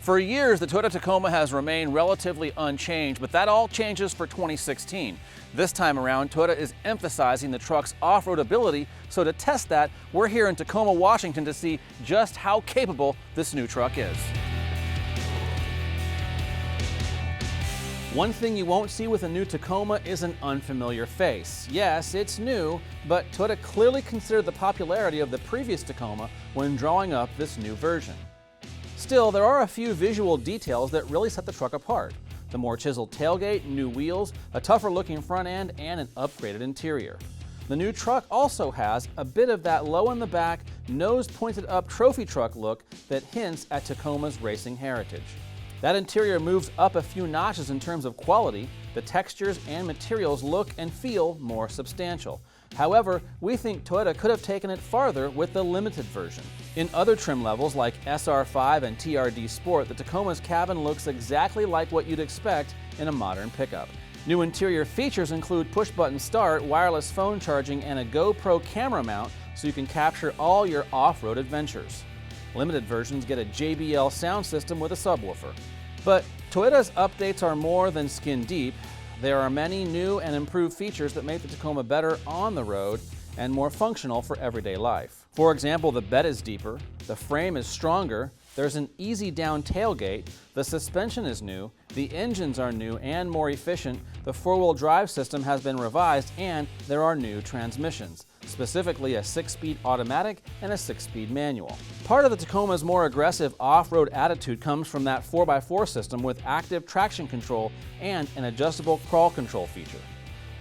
For years, the Toyota Tacoma has remained relatively unchanged, but that all changes for 2016. This time around, Toyota is emphasizing the truck's off-road ability, so to test that, we're here in Tacoma, Washington to see just how capable this new truck is. One thing you won't see with a new Tacoma is an unfamiliar face. Yes, it's new, but Toyota clearly considered the popularity of the previous Tacoma when drawing up this new version. Still, there are a few visual details that really set the truck apart. The more chiseled tailgate, new wheels, a tougher looking front end, and an upgraded interior. The new truck also has a bit of that low in the back, nose pointed up trophy truck look that hints at Tacoma's racing heritage. That interior moves up a few notches in terms of quality. The textures and materials look and feel more substantial. However, we think Toyota could have taken it farther with the limited version. In other trim levels like SR5 and TRD Sport, the Tacoma's cabin looks exactly like what you'd expect in a modern pickup. New interior features include push-button start, wireless phone charging, and a GoPro camera mount so you can capture all your off-road adventures. Limited versions get a JBL sound system with a subwoofer. But Toyota's updates are more than skin deep. There are many new and improved features that make the Tacoma better on the road and more functional for everyday life. For example, the bed is deeper, the frame is stronger, there's an easy down tailgate, the suspension is new, the engines are new and more efficient, the four-wheel drive system has been revised, and there are new transmissions, specifically a 6-speed automatic and a 6-speed manual. Part of the Tacoma's more aggressive off-road attitude comes from that 4x4 system with active traction control and an adjustable crawl control feature.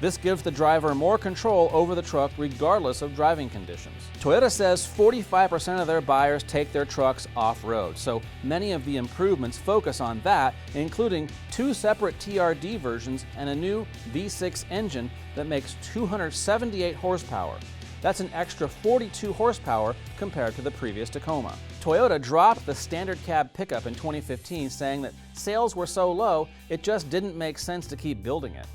This gives the driver more control over the truck regardless of driving conditions. Toyota says 45% of their buyers take their trucks off-road, so many of the improvements focus on that, including 2 separate TRD versions and a new V6 engine that makes 278 horsepower. That's an extra 42 horsepower compared to the previous Tacoma. Toyota dropped the standard cab pickup in 2015, saying that sales were so low, it just didn't make sense to keep building it.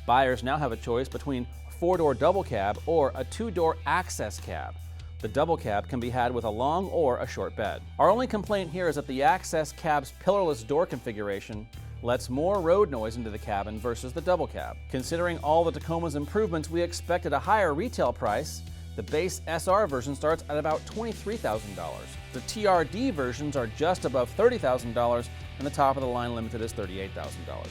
Buyers now have a choice between a 4-door double cab or a 2-door access cab. The double cab can be had with a long or a short bed. Our only complaint here is that the access cab's pillarless door configuration lets more road noise into the cabin versus the double cab. Considering all the Tacoma's improvements, we expected a higher retail price. The base SR version starts at about $23,000. The TRD versions are just above $30,000, and the top of the line limited is $38,000.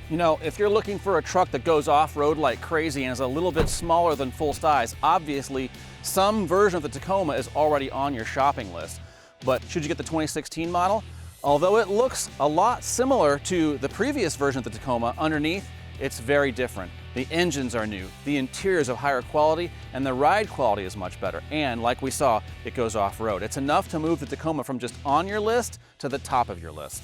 You know, if you're looking for a truck that goes off-road like crazy and is a little bit smaller than full size, obviously some version of the Tacoma is already on your shopping list. But should you get the 2016 model? Although it looks a lot similar to the previous version of the Tacoma, underneath it's very different. The engines are new, the interior is of higher quality, and the ride quality is much better. And like we saw, it goes off-road. It's enough to move the Tacoma from just on your list to the top of your list.